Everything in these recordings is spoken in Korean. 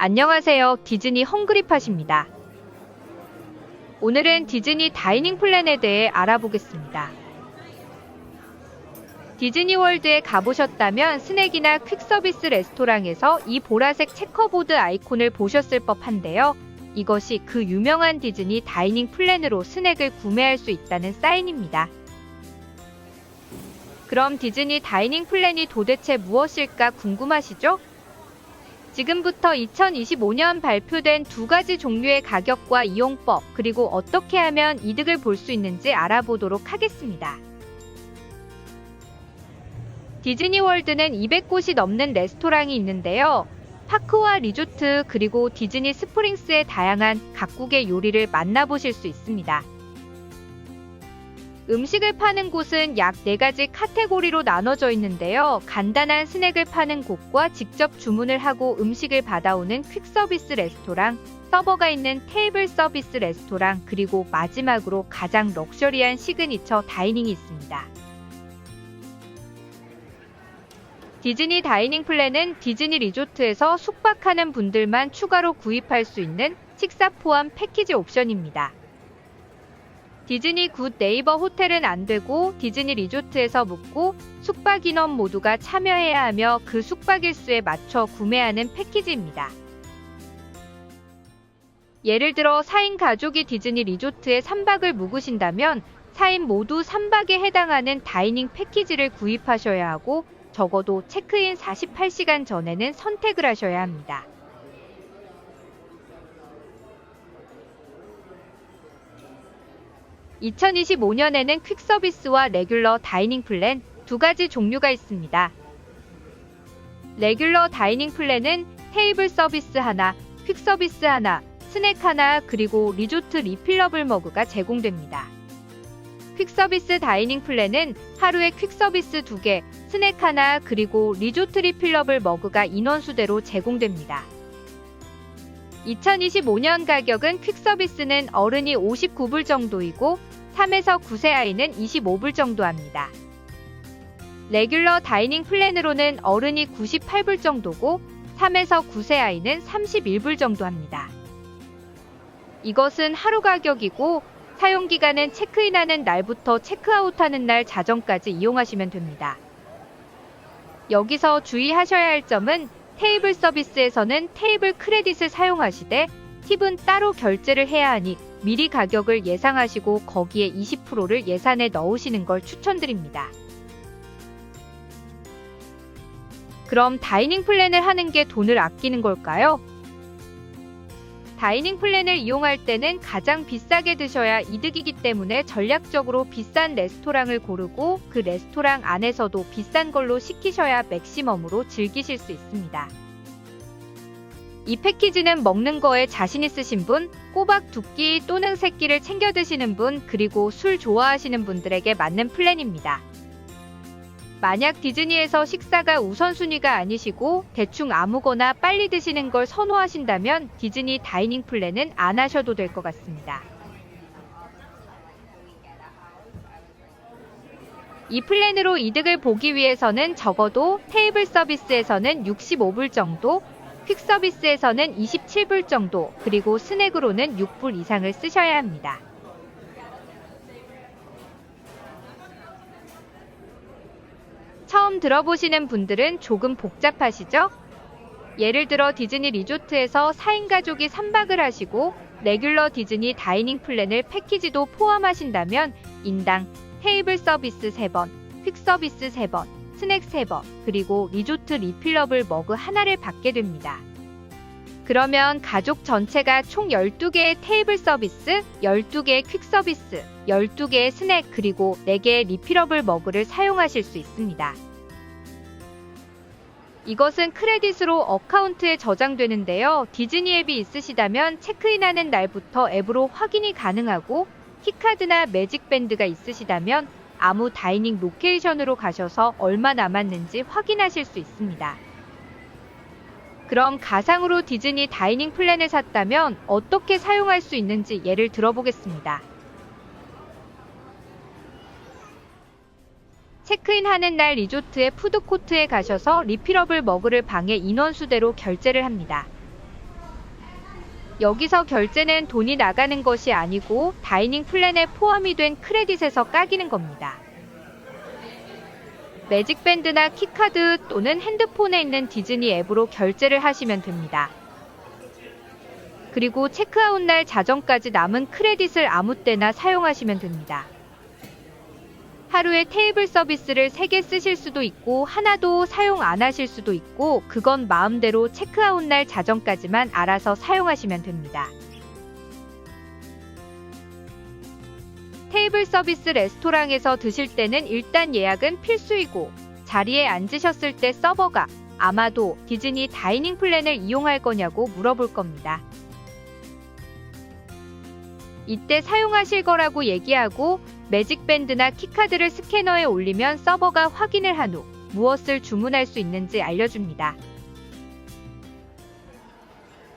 안녕하세요. 디즈니 헝그리팟입니다. 오늘은 디즈니 다이닝 플랜에 대해 알아보겠습니다. 디즈니월드에 가보셨다면 스낵이나 퀵서비스 레스토랑에서 이 보라색 체커보드 아이콘을 보셨을 법한데요. 이것이 그 유명한 디즈니 다이닝 플랜으로 스낵을 구매할 수 있다는 사인입니다. 그럼 디즈니 다이닝 플랜이 도대체 무엇일까 궁금하시죠? 지금부터 2025년 발표된 두 가지 종류의 가격과 이용법, 그리고 어떻게 하면 이득을 볼 수 있는지 알아보도록 하겠습니다. 디즈니월드는 200곳이 넘는 레스토랑이 있는데요. 파크와 리조트, 그리고 디즈니 스프링스의 다양한 각국의 요리를 만나보실 수 있습니다. 음식을 파는 곳은 약 4가지 카테고리로 나눠져 있는데요. 간단한 스낵을 파는 곳과 직접 주문을 하고 음식을 받아오는 퀵서비스 레스토랑, 서버가 있는 테이블 서비스 레스토랑, 그리고 마지막으로 가장 럭셔리한 시그니처 다이닝이 있습니다. 디즈니 다이닝 플랜은 디즈니 리조트에서 숙박하는 분들만 추가로 구입할 수 있는 식사 포함 패키지 옵션입니다. 디즈니 굿 네이버 호텔은 안 되고 디즈니 리조트에서 묵고 숙박 인원 모두가 참여해야 하며 그 숙박 일수에 맞춰 구매하는 패키지입니다. 예를 들어 4인 가족이 디즈니 리조트에 3박을 묵으신다면 4인 모두 3박에 해당하는 다이닝 패키지를 구입하셔야 하고 적어도 체크인 48시간 전에는 선택을 하셔야 합니다. (2025년에는) 퀵서비스와 레귤러 다이닝 플랜 두 가지 종류가 있습니다. 레귤러 다이닝 플랜은 테이블 서비스 하나, 퀵서비스 하나, 스낵 하나, 그리고 리조트 리필러블 머그가 제공됩니다. 퀵서비스 다이닝 플랜은 하루에 퀵서비스 2개, 스낵 하나, 그리고 리조트 리필러블 머그가 인원수대로 제공됩니다. 2025년 가격은 퀵서비스는 어른이 59불 정도이고 3에서 9세 아이는 25불 정도 합니다. 레귤러 다이닝 플랜으로는 어른이 98불 정도고 3에서 9세 아이는 31불 정도 합니다. 이것은 하루 가격이고 사용기간은 체크인하는 날부터 체크아웃하는 날 자정까지 이용하시면 됩니다. 여기서 주의하셔야 할 점은 테이블 서비스에서는 테이블 크레딧을 사용하시되 팁은 따로 결제를 해야 하니 미리 가격을 예상하시고 거기에 20%를 예산에 넣으시는 걸 추천드립니다. 그럼 다이닝 플랜을 하는 게 돈을 아끼는 걸까요? 다이닝 플랜을 이용할 때는 가장 비싸게 드셔야 이득이기 때문에 전략적으로 비싼 레스토랑을 고르고 그 레스토랑 안에서도 비싼 걸로 시키셔야 맥시멈으로 즐기실 수 있습니다. 이 패키지는 먹는 거에 자신 있으신 분, 꼬박 2끼 또는 3끼를 챙겨 드시는 분, 그리고 술 좋아하시는 분들에게 맞는 플랜입니다. 만약 디즈니에서 식사가 우선순위가 아니시고 대충 아무거나 빨리 드시는 걸 선호하신다면 디즈니 다이닝 플랜은 안 하셔도 될 것 같습니다. 이 플랜으로 이득을 보기 위해서는 적어도 테이블 서비스에서는 65불 정도, 퀵서비스에서는 27불 정도, 그리고 스낵으로는 6불 이상을 쓰셔야 합니다. 처음 들어보시는 분들은 조금 복잡하시죠? 예를 들어 디즈니 리조트에서 4인 가족이 3박을 하시고 레귤러 디즈니 다이닝 플랜을 패키지도 포함하신다면 인당 테이블 서비스 3번, 퀵서비스 3번, 스낵 3번, 그리고 리조트 리필러블 머그 하나를 받게 됩니다. 그러면 가족 전체가 총 12개의 테이블 서비스, 12개의 퀵서비스, 12개의 스낵, 그리고 4개의 리필러블 머그를 사용하실 수 있습니다. 이것은 크레딧으로 어카운트에 저장되는데요. 디즈니 앱이 있으시다면 체크인하는 날부터 앱으로 확인이 가능하고 키카드나 매직밴드가 있으시다면 아무 다이닝 로케이션으로 가셔서 얼마 남았는지 확인하실 수 있습니다. 그럼 가상으로 디즈니 다이닝 플랜을 샀다면 어떻게 사용할 수 있는지 예를 들어보겠습니다. 체크인하는 날 리조트의 푸드코트에 가셔서 리필러블 머그를 방의 인원수대로 결제를 합니다. 여기서 결제는 돈이 나가는 것이 아니고 다이닝 플랜에 포함이 된 크레딧에서 까기는 겁니다. 매직밴드나 키카드 또는 핸드폰에 있는 디즈니 앱으로 결제를 하시면 됩니다. 그리고 체크아웃 날 자정까지 남은 크레딧을 아무 때나 사용하시면 됩니다. 하루에 테이블 서비스를 3개 쓰실 수도 있고 하나도 사용 안 하실 수도 있고 그건 마음대로 체크아웃 날 자정까지만 알아서 사용하시면 됩니다. 테이블 서비스 레스토랑에서 드실 때는 일단 예약은 필수이고 자리에 앉으셨을 때 서버가 아마도 디즈니 다이닝 플랜을 이용할 거냐고 물어볼 겁니다. 이때 사용하실 거라고 얘기하고 매직밴드나 키카드를 스캐너에 올리면 서버가 확인을 한 후 무엇을 주문할 수 있는지 알려줍니다.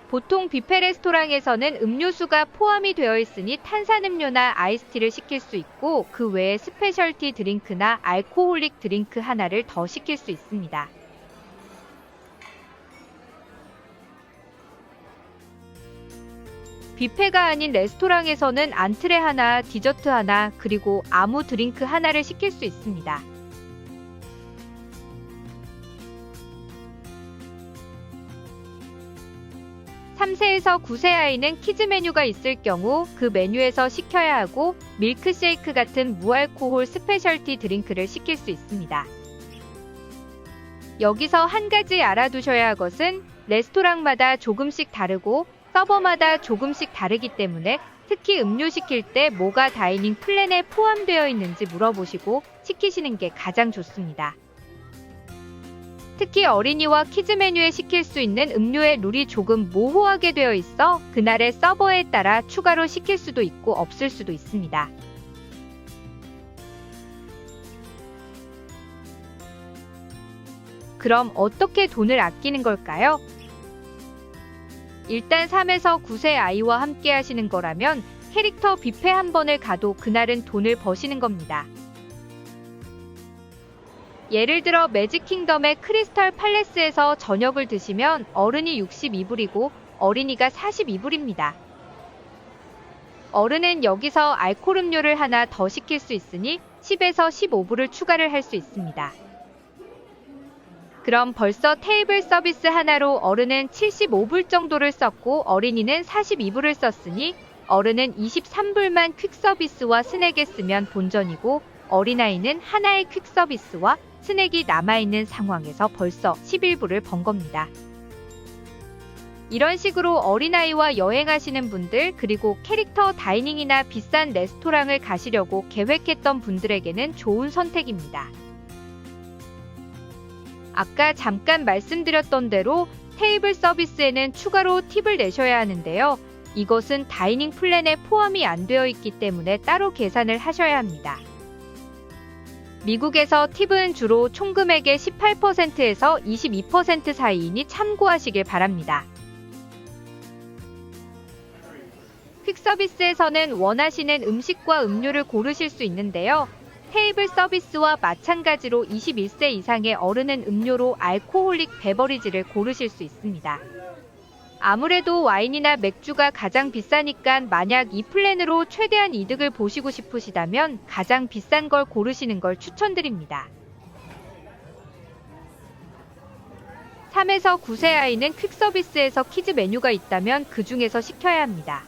보통 뷔페 레스토랑에서는 음료수가 포함이 되어 있으니 탄산음료나 아이스티를 시킬 수 있고 그 외에 스페셜티 드링크나 알코홀릭 드링크 하나를 더 시킬 수 있습니다. 뷔페가 아닌 레스토랑에서는 안트레 하나, 디저트 하나, 그리고 아무 드링크 하나를 시킬 수 있습니다. (3세에서 9세) 아이는 키즈 메뉴가 있을 경우 그 메뉴에서 시켜야 하고 밀크쉐이크 같은 무알코올 스페셜티 드링크를 시킬 수 있습니다. 여기서 한 가지 알아두셔야 할 것은 레스토랑마다 조금씩 다르고 서버마다 조금씩 다르기 때문에 특히 음료 시킬 때 뭐가 다이닝 플랜에 포함되어 있는지 물어보시고 시키시는 게 가장 좋습니다. 특히 어린이와 키즈 메뉴에 시킬 수 있는 음료의 룰이 조금 모호하게 되어 있어 그날의 서버에 따라 추가로 시킬 수도 있고 없을 수도 있습니다. 그럼 어떻게 돈을 아끼는 걸까요? 일단 3에서 9세 아이와 함께 하시는 거라면 캐릭터 뷔페 한 번을 가도 그날은 돈을 버시는 겁니다. 예를 들어 매직 킹덤의 크리스탈 팔레스에서 저녁을 드시면 어른이 62불이고 어린이가 42불입니다. 어른은 여기서 알코올 음료를 하나 더 시킬 수 있으니 10에서 15불을 추가를 할 수 있습니다. 그럼 벌써 테이블 서비스 하나로 어른은 75불 정도를 썼고 어린이는 42불을 썼으니 어른은 23불만 퀵 서비스와 스낵에 쓰면 본전이고 어린아이는 하나의 퀵 서비스와 스낵이 남아있는 상황에서 벌써 11불을 번 겁니다. 이런 식으로 어린아이와 여행하시는 분들 그리고 캐릭터 다이닝이나 비싼 레스토랑을 가시려고 계획했던 분들에게는 좋은 선택입니다. 아까 잠깐 말씀드렸던 대로 테이블 서비스에는 추가로 팁을 내셔야 하는데요. 이것은 다이닝 플랜에 포함이 안 되어 있기 때문에 따로 계산을 하셔야 합니다. 미국에서 팁은 주로 총금액의 18%에서 22% 사이이니 참고하시길 바랍니다. 퀵서비스에서는 원하시는 음식과 음료를 고르실 수 있는데요. 테이블 서비스와 마찬가지로 21세 이상의 어른은 음료로 알코홀릭 베버리지를 고르실 수 있습니다. 아무래도 와인이나 맥주가 가장 비싸니까 만약 이 플랜으로 최대한 이득을 보시고 싶으시다면 가장 비싼 걸 고르시는 걸 추천드립니다. 3에서 9세 아이는 퀵서비스에서 키즈 메뉴가 있다면 그 중에서 시켜야 합니다.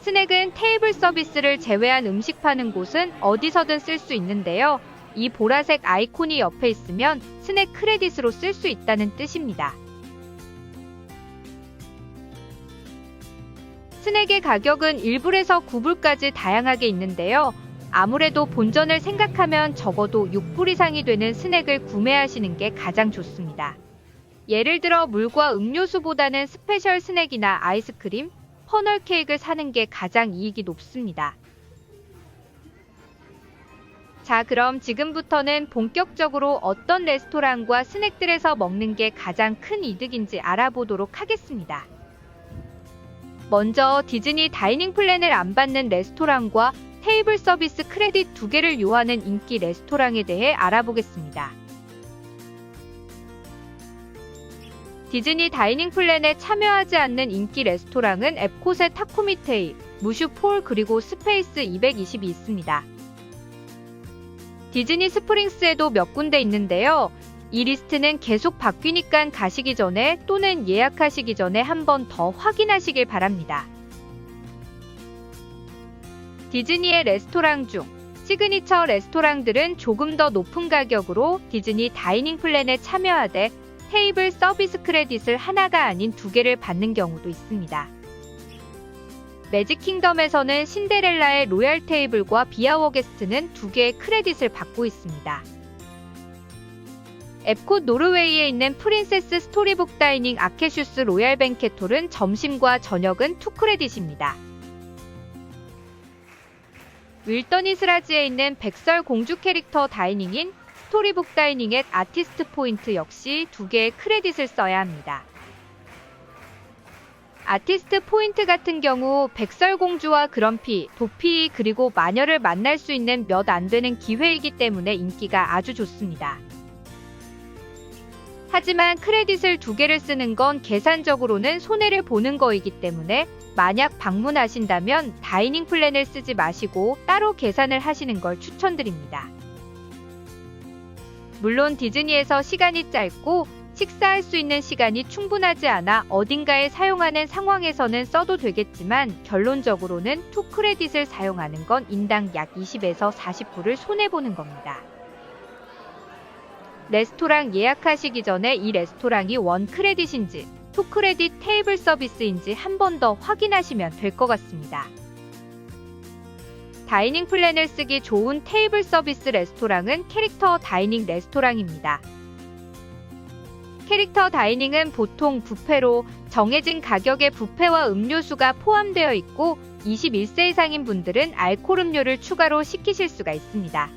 스낵은 테이블 서비스를 제외한 음식 파는 곳은 어디서든 쓸 수 있는데요. 이 보라색 아이콘이 옆에 있으면 스낵 크레딧으로 쓸 수 있다는 뜻입니다. 스낵의 가격은 1불에서 9불까지 다양하게 있는데요. 아무래도 본전을 생각하면 적어도 6불 이상이 되는 스낵을 구매하시는 게 가장 좋습니다. 예를 들어 물과 음료수보다는 스페셜 스낵이나 아이스크림, 퍼널 케이크를 사는 게 가장 이익이 높습니다. 자, 그럼 지금부터는 본격적으로 어떤 레스토랑과 스낵들에서 먹는 게 가장 큰 이득인지 알아보도록 하겠습니다. 먼저 디즈니 다이닝 플랜을 안 받는 레스토랑과 테이블 서비스 크레딧 2개를 요하는 인기 레스토랑에 대해 알아보겠습니다. 디즈니 다이닝 플랜에 참여하지 않는 인기 레스토랑은 옅콧의 타코미테이, 무슈폴 그리고 스페이스 220이 있습니다. 디즈니 스프링스에도 몇 군데 있는데요. 이 리스트는 계속 바뀌니까 가시기 전에 또는 예약하시기 전에 한 번 더 확인하시길 바랍니다. 디즈니의 레스토랑 중 시그니처 레스토랑들은 조금 더 높은 가격으로 디즈니 다이닝 플랜에 참여하되 테이블 서비스 크레딧을 하나가 아닌 2개를 받는 경우도 있습니다. 매직 킹덤에서는 신데렐라의 로얄 테이블과 비아워 게스트는 2개의 크레딧을 받고 있습니다. 옅콧 노르웨이에 있는 프린세스 스토리북 다이닝 아케슈스 로얄 뱅케톨은 점심과 저녁은 2크레딧입니다. 윌던 이스라즈에 있는 백설 공주 캐릭터 다이닝인 스토리북 다이닝 앳 아티스트 포인트 역시 2개의 크레딧을 써야 합니다. 아티스트 포인트 같은 경우 백설공주와 그럼피, 도피 그리고 마녀를 만날 수 있는 몇 안 되는 기회이기 때문에 인기가 아주 좋습니다. 하지만 크레딧을 2개를 쓰는 건 계산적으로는 손해를 보는 거이기 때문에 만약 방문하신다면 다이닝 플랜을 쓰지 마시고 따로 계산을 하시는 걸 추천드립니다. 물론 디즈니에서 시간이 짧고 식사할 수 있는 시간이 충분하지 않아 어딘가에 사용하는 상황에서는 써도 되겠지만 결론적으로는 2크레딧을 사용하는 건 인당 약 20에서 40불을 손해보는 겁니다. 레스토랑 예약하시기 전에 이 레스토랑이 1크레딧인지 2크레딧 테이블 서비스인지 한 번 더 확인하시면 될 것 같습니다. 다이닝 플랜을 쓰기 좋은 테이블 서비스 레스토랑은 캐릭터 다이닝 레스토랑입니다. 캐릭터 다이닝은 보통 뷔페로 정해진 가격의 뷔페와 음료수가 포함되어 있고 21세 이상인 분들은 알코올 음료를 추가로 시키실 수가 있습니다.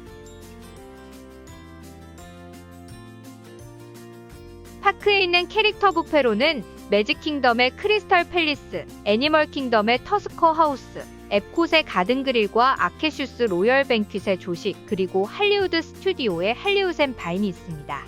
파크에 있는 캐릭터 뷔페로는 매직 킹덤의 크리스털 팰리스, 애니멀 킹덤의 터스커 하우스, 옅콧의 가든 그릴과 아케슈스 로열 뱅퀴트의 조식, 그리고 할리우드 스튜디오의 할리우드 앤 바인이 있습니다.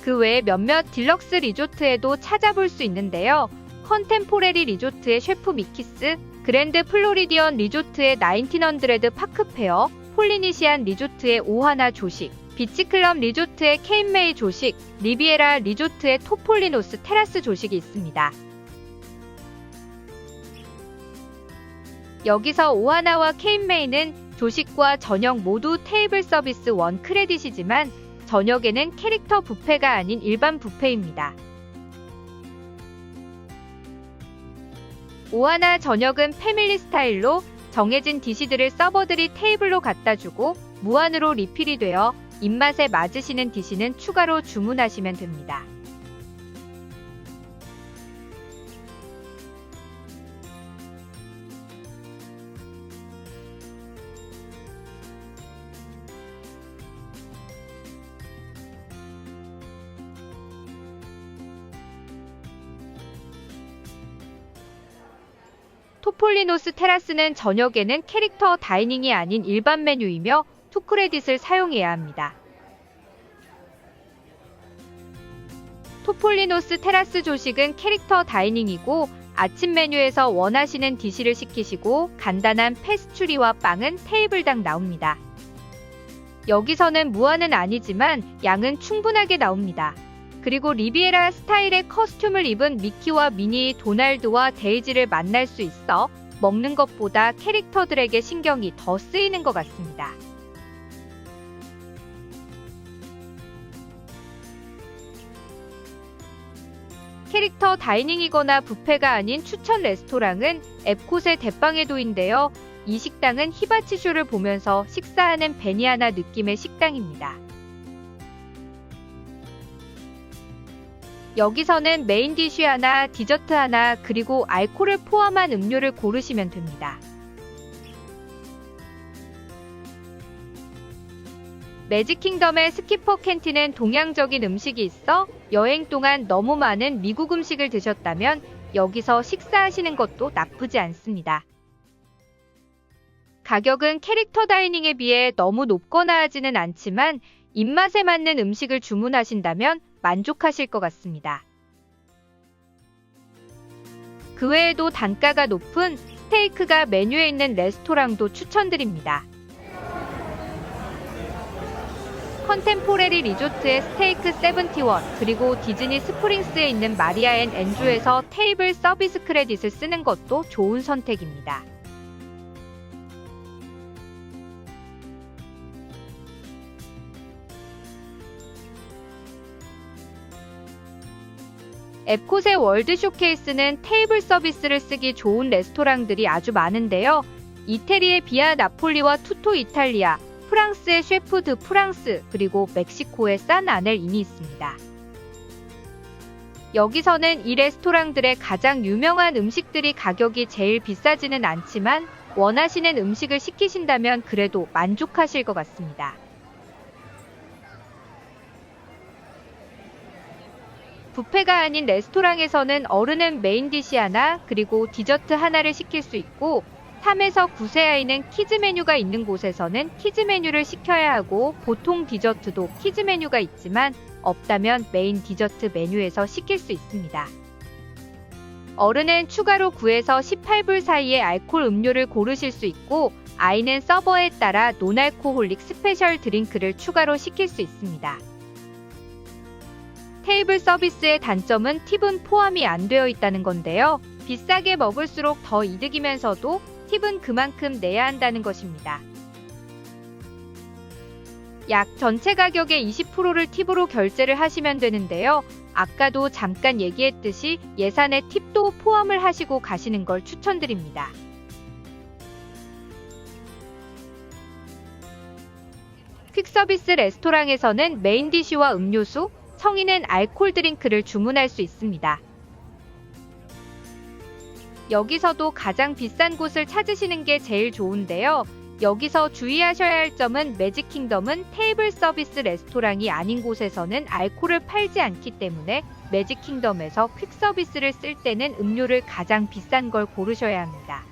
그 외에 몇몇 딜럭스 리조트에도 찾아볼 수 있는데요. 컨템포레리 리조트의 셰프 미키스, 그랜드 플로리디언 리조트의 1900 파크페어, 폴리니시안 리조트의 오하나 조식, 비치클럽 리조트의 케인메이 조식, 리비에라 리조트의 토폴리노스 테라스 조식이 있습니다. 여기서 오하나와 케인메이는 조식과 저녁 모두 테이블 서비스 1크레딧이지만 저녁에는 캐릭터 뷔페가 아닌 일반 뷔페입니다. 오하나 저녁은 패밀리 스타일로 정해진 디시들을 서버들이 테이블로 갖다주고 무한으로 리필이 되어 입맛에 맞으시는 디시는 추가로 주문하시면 됩니다. 토폴리노스 테라스는 저녁에는 캐릭터 다이닝이 아닌 일반 메뉴이며 2크레딧을 사용해야 합니다. 토폴리노스 테라스 조식은 캐릭터 다이닝이고 아침 메뉴에서 원하시는 디시를 시키시고 간단한 페스츄리와 빵은 테이블당 나옵니다. 여기서는 무한은 아니지만 양은 충분하게 나옵니다. 그리고 리비에라 스타일의 커스튬을 입은 미키와 미니, 도날드와 데이지를 만날 수 있어 먹는 것보다 캐릭터들에게 신경이 더 쓰이는 것 같습니다. 캐릭터 다이닝이거나 뷔페가 아닌 추천 레스토랑은 옅콧의 대빵에도인데요. 이 식당은 히바치쇼를 보면서 식사하는 베니아나 느낌의 식당입니다. 여기서는 메인 디쉬 하나, 디저트 하나, 그리고 알코올을 포함한 음료를 고르시면 됩니다. 매직 킹덤의 스키퍼 캔틴은 동양적인 음식이 있어 여행 동안 너무 많은 미국 음식을 드셨다면 여기서 식사하시는 것도 나쁘지 않습니다. 가격은 캐릭터 다이닝에 비해 너무 높거나 하지는 않지만 입맛에 맞는 음식을 주문하신다면 만족하실 것 같습니다. 그 외에도 단가가 높은 스테이크가 메뉴에 있는 레스토랑도 추천드립니다. 컨템포레리 리조트의 스테이크 71, 그리고 디즈니 스프링스에 있는 마리아 앤 앤드루에서 테이블 서비스 크레딧을 쓰는 것도 좋은 선택입니다. 앳콧의 월드 쇼케이스는 테이블 서비스를 쓰기 좋은 레스토랑들이 아주 많은데요. 이태리의 비아 나폴리와 투토 이탈리아, 프랑스의 셰프 드 프랑스, 그리고 멕시코의 산 아넬인이 있습니다. 여기서는 이 레스토랑들의 가장 유명한 음식들이 가격이 제일 비싸지는 않지만 원하시는 음식을 시키신다면 그래도 만족하실 것 같습니다. 뷔페가 아닌 레스토랑에서는 어른은 메인 디시 하나, 그리고 디저트 하나를 시킬 수 있고 3에서 9세 아이는 키즈 메뉴가 있는 곳에서는 키즈 메뉴를 시켜야 하고 보통 디저트도 키즈 메뉴가 있지만 없다면 메인 디저트 메뉴에서 시킬 수 있습니다. 어른은 추가로 9에서 18불 사이의 알코올 음료를 고르실 수 있고 아이는 서버에 따라 논알코홀릭 스페셜 드링크를 추가로 시킬 수 있습니다. 테이블 서비스의 단점은 팁은 포함이 안 되어 있다는 건데요. 비싸게 먹을수록 더 이득이면서도 팁은 그만큼 내야 한다는 것입니다. 약 전체 가격의 20%를 팁으로 결제를 하시면 되는데요. 아까도 잠깐 얘기했듯이 예산에 팁도 포함을 하시고 가시는 걸 추천드립니다. 퀵서비스 레스토랑에서는 메인 디시와 음료수, 성인은 알코올 드링크를 주문할 수 있습니다. 여기서도 가장 비싼 곳을 찾으시는 게 제일 좋은데요. 여기서 주의하셔야 할 점은 매직킹덤은 테이블 서비스 레스토랑이 아닌 곳에서는 알코올을 팔지 않기 때문에 매직킹덤에서 퀵서비스를 쓸 때는 음료를 가장 비싼 걸 고르셔야 합니다.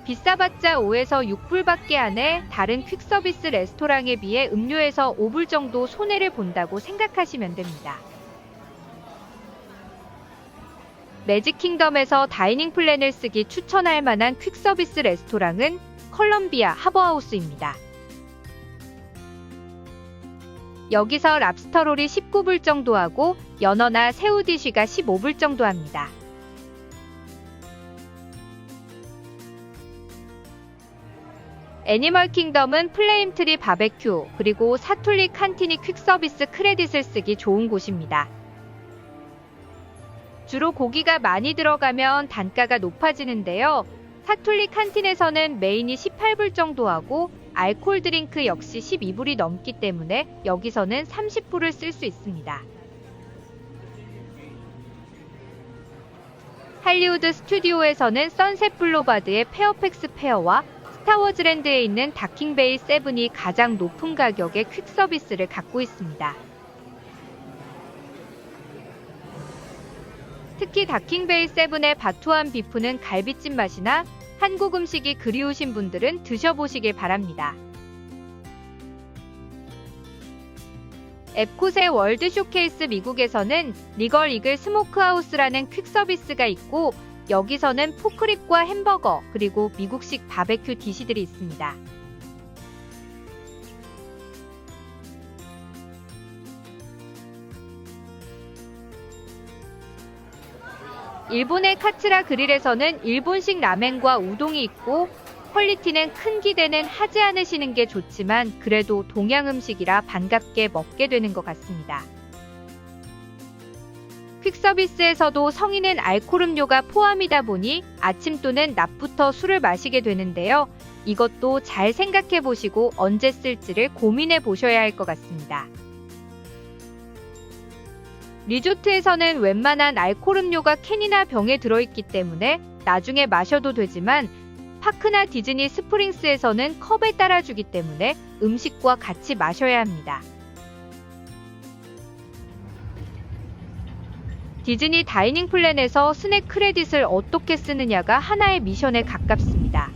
비싸봤자 5에서 6불밖에 안 해 다른 퀵서비스 레스토랑에 비해 음료에서 5불 정도 손해를 본다고 생각하시면 됩니다. 매직킹덤에서 다이닝 플랜을 쓰기 추천할 만한 퀵서비스 레스토랑은 컬럼비아 하버하우스입니다. 여기서 랍스터롤이 19불 정도 하고 연어나 새우 디쉬가 15불 정도 합니다. 애니멀 킹덤은 플레임트리 바베큐, 그리고 사툴리 칸티니 퀵서비스 크레딧을 쓰기 좋은 곳입니다. 주로 고기가 많이 들어가면 단가가 높아지는데요. 사툴리 칸틴에서는 메인이 18불 정도 하고 알코올 드링크 역시 12불이 넘기 때문에 여기서는 30불을 쓸 수 있습니다. 할리우드 스튜디오에서는 선셋 블로바드의 페어팩스 페어와 스타워즈랜드에 있는 다킹베이 7이 가장 높은 가격의 퀵서비스를 갖고 있습니다. 특히 다킹베이 7의 바투한 비프는 갈비찜 맛이나 한국 음식이 그리우신 분들은 드셔보시길 바랍니다. 앳콧의 월드 쇼케이스 미국에서는 리걸 이글 스모크하우스라는 퀵서비스가 있고 여기서는 포크립과 햄버거, 그리고 미국식 바베큐 디시들이 있습니다. 일본의 카츠라 그릴에서는 일본식 라멘과 우동이 있고 퀄리티는 큰 기대는 하지 않으시는 게 좋지만 그래도 동양 음식이라 반갑게 먹게 되는 것 같습니다. 퀵서비스에서도 성인은 알코올 음료가 포함이다 보니 아침 또는 낮부터 술을 마시게 되는데요. 이것도 잘 생각해 보시고 언제 쓸지를 고민해 보셔야 할 것 같습니다. 리조트에서는 웬만한 알코올 음료가 캔이나 병에 들어있기 때문에 나중에 마셔도 되지만 파크나 디즈니 스프링스에서는 컵에 따라주기 때문에 음식과 같이 마셔야 합니다. 디즈니 다이닝 플랜에서 스낵 크레딧을 어떻게 쓰느냐가 하나의 미션에 가깝습니다.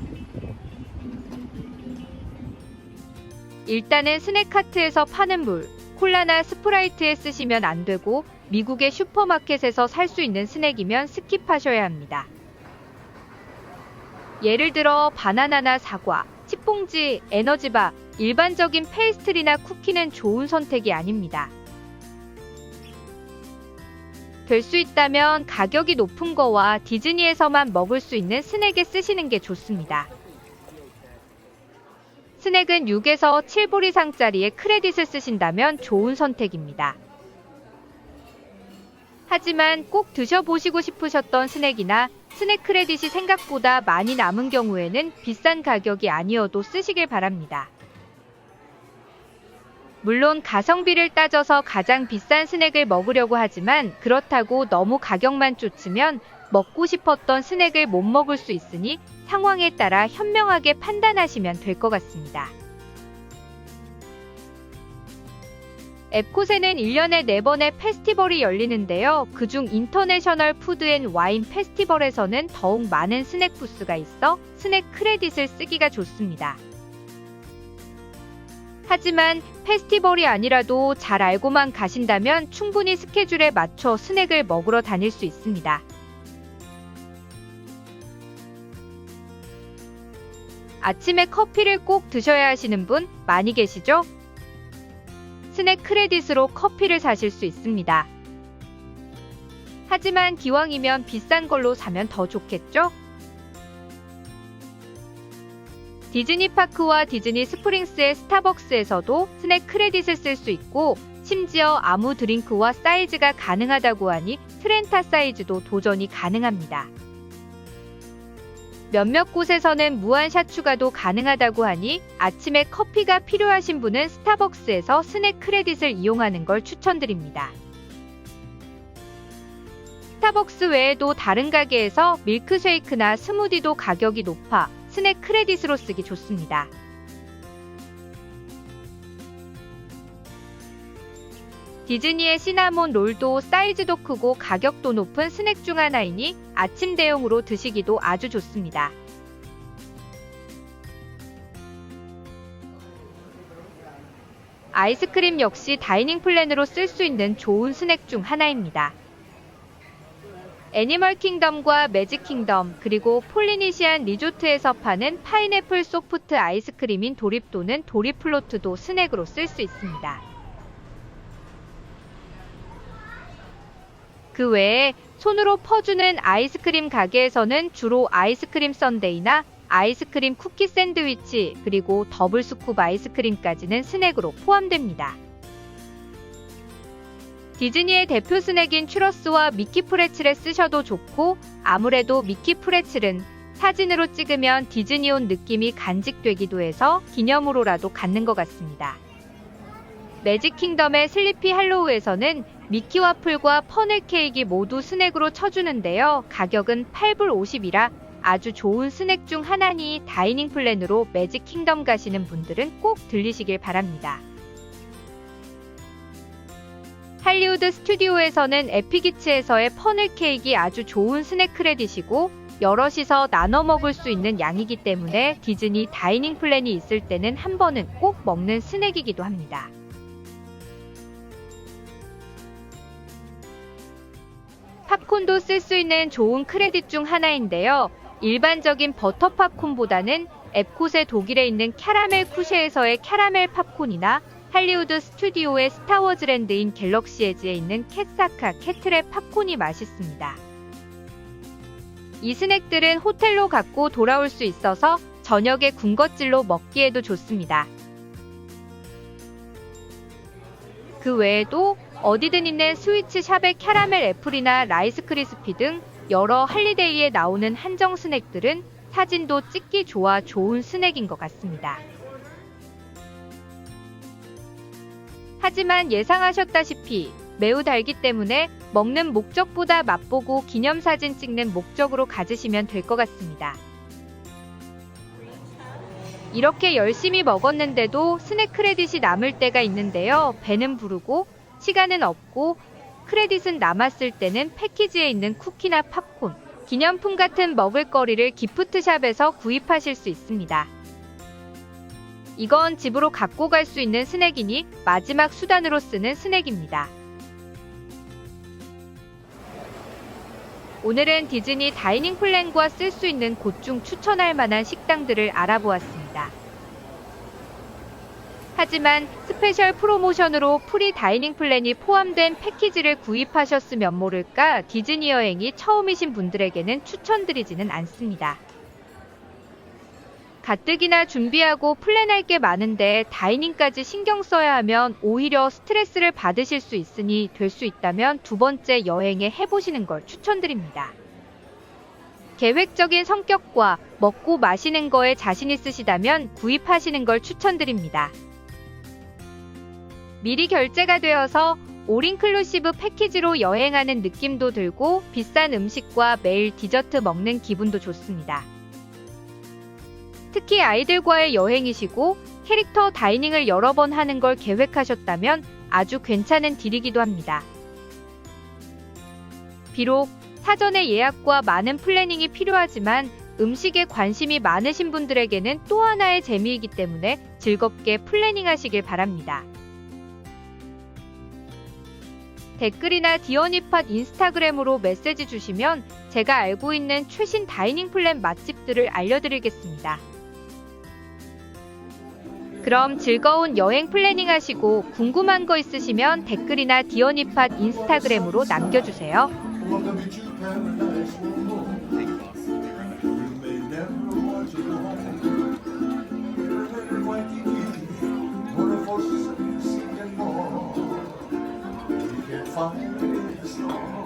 일단은 스낵 카트에서 파는 물, 콜라나 스프라이트에 쓰시면 안 되고 미국의 슈퍼마켓에서 살 수 있는 스낵이면 스킵하셔야 합니다. 예를 들어 바나나나 사과, 칩봉지, 에너지바, 일반적인 페이스트리나 쿠키는 좋은 선택이 아닙니다. 될 수 있다면 가격이 높은 거와 디즈니에서만 먹을 수 있는 스낵에 쓰시는 게 좋습니다. 스낵은 6에서 7불 이상짜리의 크레딧을 쓰신다면 좋은 선택입니다. 하지만 꼭 드셔보시고 싶으셨던 스낵이나 스낵 크레딧이 생각보다 많이 남은 경우에는 비싼 가격이 아니어도 쓰시길 바랍니다. 물론 가성비를 따져서 가장 비싼 스낵을 먹으려고 하지만 그렇다고 너무 가격만 쫓으면 먹고 싶었던 스낵을 못 먹을 수 있으니 상황에 따라 현명하게 판단하시면 될 것 같습니다. եպ콧에는 1년에 4번의 페스티벌이 열리는데요. 그중 인터내셔널 푸드 앤 와인 페스티벌에서는 더욱 많은 스낵 부스가 있어 스낵 크레딧을 쓰기가 좋습니다. 하지만 페스티벌이 아니라도 잘 알고만 가신다면 충분히 스케줄에 맞춰 스낵을 먹으러 다닐 수 있습니다. 아침에 커피를 꼭 드셔야 하시는 분 많이 계시죠? 스낵 크레딧으로 커피를 사실 수 있습니다. 하지만 기왕이면 비싼 걸로 사면 더 좋겠죠? 디즈니파크와 디즈니 스프링스의 스타벅스에서도 스낵 크레딧을 쓸 수 있고 심지어 아무 드링크와 사이즈가 가능하다고 하니 트렌타 사이즈도 도전이 가능합니다. 몇몇 곳에서는 무한샷 추가도 가능하다고 하니 아침에 커피가 필요하신 분은 스타벅스에서 스낵 크레딧을 이용하는 걸 추천드립니다. 스타벅스 외에도 다른 가게에서 밀크쉐이크나 스무디도 가격이 높아 스낵 크레딧으로 쓰기 좋습니다. 디즈니의 시나몬 롤도 사이즈도 크고 가격도 높은 스낵 중 하나이니 아침 대용으로 드시기도 아주 좋습니다. 아이스크림 역시 다이닝 플랜으로 쓸 수 있는 좋은 스낵 중 하나입니다. 애니멀 킹덤과 매직 킹덤 그리고 폴리니시안 리조트에서 파는 파인애플 소프트 아이스크림인 도립 또는 도립 플로트도 스낵으로 쓸 수 있습니다. 그 외에 손으로 퍼주는 아이스크림 가게에서는 주로 아이스크림 썬데이나 아이스크림 쿠키 샌드위치 그리고 더블 스쿱 아이스크림까지는 스낵으로 포함됩니다. 디즈니의 대표 스낵인 추러스와 미키 프레첼에 쓰셔도 좋고 아무래도 미키 프레첼은 사진으로 찍으면 디즈니 온 느낌이 간직되기도 해서 기념으로라도 갖는 것 같습니다. 매직 킹덤의 슬리피 할로우에서는 미키 와플과 퍼즐 케이크 모두 스낵으로 쳐주는데요. 가격은 8불 50이라 아주 좋은 스낵 중 하나니 다이닝 플랜으로 매직 킹덤 가시는 분들은 꼭 들리시길 바랍니다. 할리우드 스튜디오에서는 에피기츠에서의 퍼즐 케이크 아주 좋은 스낵 크레딧이고 여럿이서 나눠 먹을 수 있는 양이기 때문에 디즈니 다이닝 플랜이 있을 때는 한 번은 꼭 먹는 스낵이기도 합니다. 팝콘도 쓸 수 있는 좋은 크레딧 중 하나인데요. 일반적인 버터 팝콘보다는 եպ콧의 독일에 있는 캐러멜 쿠쉐에서의 캐러멜 팝콘이나 할리우드 스튜디오의 스타워즈랜드인 갤럭시 에지에 있는 캣사카 캐트랩 팝콘이 맛있습니다. 이 스낵들은 호텔로 갖고 돌아올 수 있어서 저녁에 군것질로 먹기에도 좋습니다. 그 외에도 어디든 있는 스위치 샵의 캐러멜 애플이나 라이스 크리스피 등 여러 할리데이에 나오는 한정 스낵들은 사진도 찍기 좋아 좋은 스낵인 것 같습니다. 하지만 예상하셨다시피 매우 달기 때문에 먹는 목적보다 맛보고 기념사진 찍는 목적으로 가지시면 될 것 같습니다. 이렇게 열심히 먹었는데도 스낵 크레딧이 남을 때가 있는데요. 배는 부르고 시간은 없고 크레딧은 남았을 때는 패키지에 있는 쿠키나 팝콘, 기념품 같은 먹을거리를 기프트샵에서 구입하실 수 있습니다. 이건 집으로 갖고 갈 수 있는 스낵이니 마지막 수단으로 쓰는 스낵입니다. 오늘은 디즈니 다이닝 플랜과 쓸 수 있는 곳 중 추천할 만한 식당들을 알아보았습니다. 하지만 스페셜 프로모션으로 프리 다이닝 플랜이 포함된 패키지를 구입하셨으면 모를까 디즈니 여행이 처음이신 분들에게는 추천드리지는 않습니다. 가뜩이나 준비하고 플랜할 게 많은데 다이닝까지 신경 써야 하면 오히려 스트레스를 받으실 수 있으니 될 수 있다면 두 번째 여행에 해보시는 걸 추천드립니다. 계획적인 성격과 먹고 마시는 거에 자신 있으시다면 구입하시는 걸 추천드립니다. 미리 결제가 되어서 올인클루시브 패키지로 여행하는 느낌도 들고 비싼 음식과 매일 디저트 먹는 기분도 좋습니다. 특히 아이들과의 여행이시고 캐릭터 다이닝을 여러 번 하는 걸 계획하셨다면 아주 괜찮은 딜이기도 합니다. 비록 사전에 예약과 많은 플래닝이 필요하지만 음식에 관심이 많으신 분들에게는 또 하나의 재미이기 때문에 즐겁게 플래닝 하시길 바랍니다. 댓글이나 디어니팟 인스타그램으로 메시지 주시면 제가 알고 있는 최신 다이닝 플랜 맛집들을 알려드리겠습니다. 그럼 즐거운 여행 플래닝 하시고 궁금한 거 있으시면 댓글이나 디어니팟 인스타그램으로 남겨주세요. Find